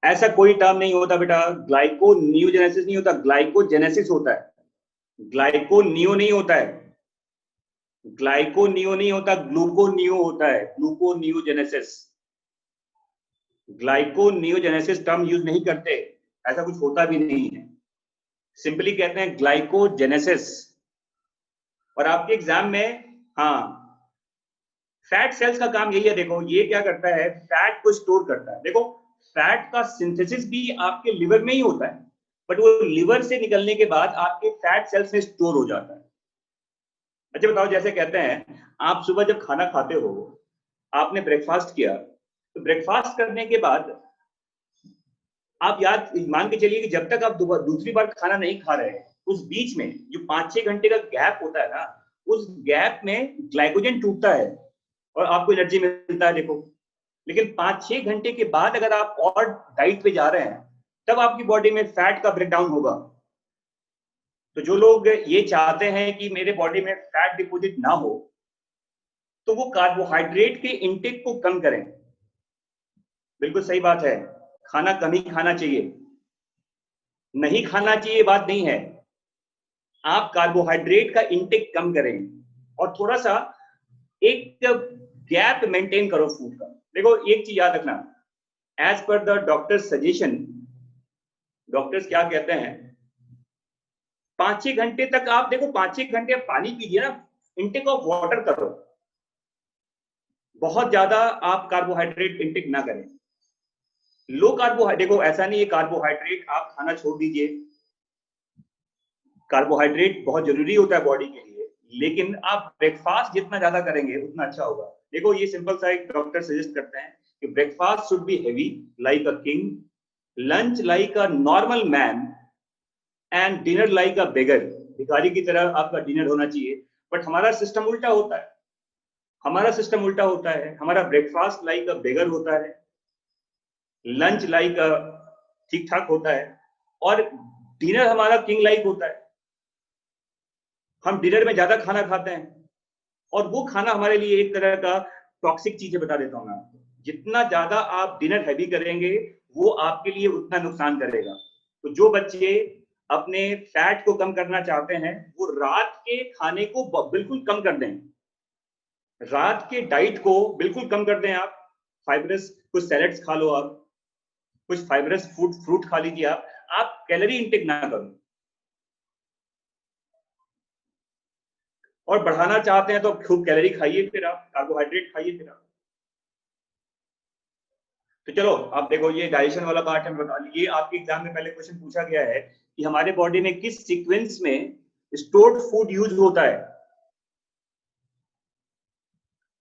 ऐसा कोई टर्म नहीं होता बेटा, ग्लाइकोनियोजेनेसिस नहीं होता, ग्लाइकोजेनेसिस होता है। ग्लाइकोनियो नहीं होता है, ग्लाइकोनियो नहीं होता, ग्लूकोनियो होता है, ग्लूकोनियोजेनेसिस। ग्लाइकोनियोजेनेसिस टर्म यूज नहीं करते, ऐसा कुछ होता भी नहीं है, सिंपली कहते हैं ग्लाइकोजेनेसिस। और आपके एग्जाम में, हाँ, फैट सेल्स का काम यही है। देखो ये क्या करता है, फैट को स्टोर करता है। देखो फैट का सिंथेसिस भी आपके लिवर में ही होता है, बट वो लिवर से निकलने के बाद आपके फैट सेल्स में स्टोर हो जाता है। अच्छा बताओ, जैसे कहते हैं आप सुबह जब खाना खाते हो, आपने ब्रेकफास्ट किया, तो ब्रेकफास्ट करने के बाद आप याद मान के चलिए कि जब तक आप दूसरी बार खाना नहीं खा रहे, उस बीच में जो 5-6 घंटे का गैप होता है ना, उस गैप में ग्लाइकोजन टूटता है और आपको एनर्जी मिलता है। देखो लेकिन 5-6 घंटे के बाद अगर आप और डाइट पे जा रहे हैं, तब आपकी बॉडी में फैट का ब्रेकडाउन होगा। तो जो लोग ये चाहते हैं कि मेरे बॉडी में फैट डिपॉजिट ना हो, तो वो कार्बोहाइड्रेट के इंटेक को कम करें। बिल्कुल सही बात है, खाना कम ही खाना चाहिए, नहीं खाना चाहिए बात नहीं है, आप कार्बोहाइड्रेट का इंटेक कम करें और थोड़ा सा एक गैप मेंटेन करो फूड का। देखो एक चीज याद रखना, as per the doctor suggestion, doctors क्या कहते हैं, 5-6 घंटे तक आप देखो, 5-6 घंटे आप पानी पीजिए ना, इंटेक ऑफ वाटर करो, बहुत ज्यादा आप कार्बोहाइड्रेट इंटेक ना करें। लो कार्बोहाइड्रेट, देखो ऐसा नहीं है कार्बोहाइड्रेट आप खाना छोड़ दीजिए, कार्बोहाइड्रेट बहुत जरूरी होता है बॉडी के लिए, लेकिन आप ब्रेकफास्ट जितना ज्यादा करेंगे उतना अच्छा होगा। देखो ये सिंपल सा एक डॉक्टर सजेस्ट करते हैं कि breakfast should be heavy like a king, lunch like a normal man, and dinner like a beggar, भिखारी की तरह आपका डिनर होना चाहिए। बट हमारा सिस्टम उल्टा होता है, हमारा सिस्टम उल्टा होता है, हमारा ब्रेकफास्ट लाइक अ बेगर होता है, लंच लाइक अ ठीक ठाक होता है, और डिनर हमारा किंग लाइक होता है। हम डिनर में ज्यादा खाना खाते हैं, और वो खाना हमारे लिए एक तरह का टॉक्सिक चीज है। बता देता हूं मैं आपको, जितना ज्यादा आप डिनर हैवी करेंगे वो आपके लिए उतना नुकसान करेगा। तो जो बच्चे अपने फैट को कम करना चाहते हैं वो रात के खाने को बिल्कुल कम कर दें, रात के डाइट को बिल्कुल कम कर दें। आप फाइबरस कुछ सैलेड्स खा लो, आप कुछ फाइबरस फ्रूट खा लीजिए, आप कैलोरी इंटेक ना करो। और बढ़ाना चाहते हैं तो खूब कैलोरी खाइए, फिर आप कार्बोहाइड्रेट खाइए फिर आप। तो चलो आप देखो, ये डाइजेशन वाला पार्ट है, बता ये आपके एग्जाम में पहले क्वेश्चन पूछा गया है कि हमारे बॉडी में किस सीक्वेंस में स्टोर्ड फूड यूज होता है।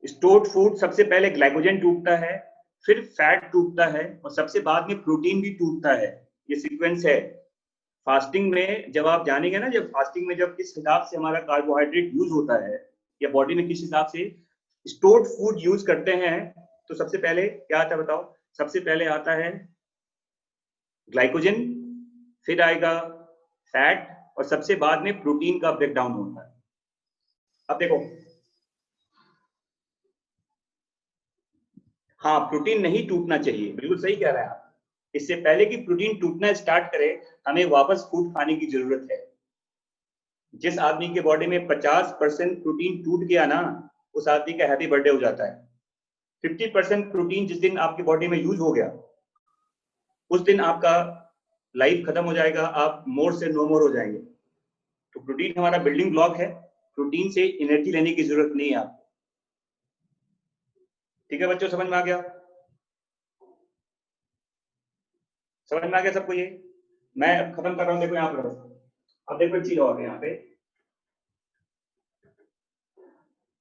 स्टोर्ड फूड सबसे पहले ग्लाइकोजन टूटता है, फिर फैट टूटता है, और सबसे बाद में प्रोटीन भी टूटता है। ये सीक्वेंस है। फास्टिंग में जब आप जानेंगे ना, जब फास्टिंग में जब किस हिसाब से हमारा कार्बोहाइड्रेट यूज होता है या बॉडी में किस हिसाब से स्टोर्ड फूड यूज करते हैं, तो सबसे पहले क्या आता है बताओ? सबसे पहले आता है ग्लाइकोजन, फिर आएगा फैट, और सबसे बाद में प्रोटीन का ब्रेकडाउन होता है। अब देखो, हाँ प्रोटीन नहीं टूटना चाहिए, बिल्कुल सही कह रहे हैं आप। इससे पहले कि प्रोटीन टूटना स्टार्ट करे हमें वापस फूड खाने की जरूरत है। जिस आदमी के बॉडी में 50% प्रोटीन टूट गया ना, उस आदमी का हैप्पी बर्थडे हो जाता है। 50% प्रोटीन जिस दिन आपकी बॉडी में यूज हो गया उस दिन आपका लाइफ खत्म हो जाएगा, आप मोर से नो मोर हो जाएंगे। तो प्रोटीन हमारा बिल्डिंग ब्लॉक है, प्रोटीन से एनर्जी लेने की जरूरत नहीं है आपको। ठीक है बच्चों, समझ में आ गया? समझ में आ गया सबको? ये मैं अब खत्म कर रहा हूं। देखो यहाँ पर, अब देखो एक चीज और है यहाँ पे,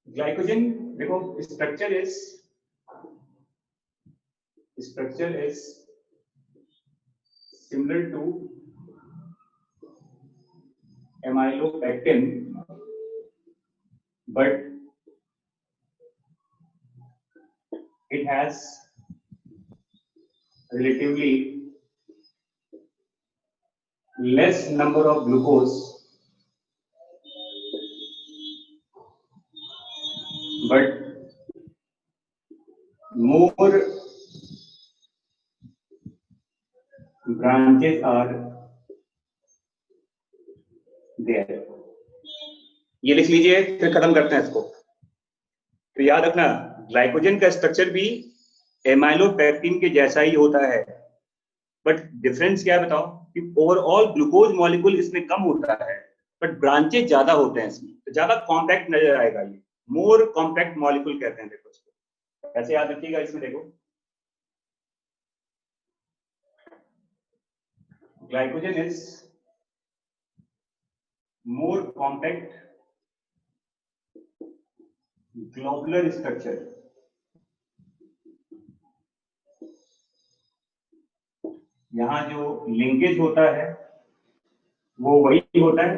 ग्लाइकोजन। देखो structure is similar to amylopectin, but it has relatively less number of glucose, but more branches are there। ये लिख लीजिए, फिर खत्म करते हैं इसको। तो याद रखना, ग्लाइकोजन का स्ट्रक्चर भी एमाइलोपेक्टिन के जैसा ही होता है, बट डिफरेंस क्या है बताओ? कि ओवरऑल ग्लूकोज मॉलिक्यूल इसमें कम होता है, बट ब्रांचेज ज्यादा होते हैं इसमें, तो ज्यादा कॉम्पैक्ट नजर आएगा। ये मोर कॉम्पैक्ट मॉलिक्यूल कहते हैं। देखो इसको ऐसे याद रखिएगा। इसमें देखो glycogen is more compact globular structure. यहां जो लिंकेज होता है वो वही होता है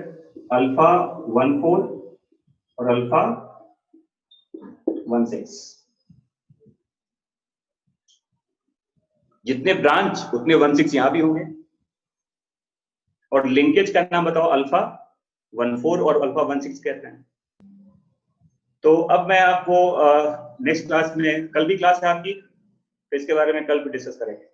अल्फा 14 और अल्फा 16। जितने ब्रांच उतने 16 यहां भी होंगे। और लिंकेज का नाम बताओ? अल्फा 14 और अल्फा 16 कहते हैं। तो अब मैं आपको नेक्स्ट क्लास में, कल भी क्लास है आपकी, तो इसके बारे में कल भी डिस्कस करेंगे।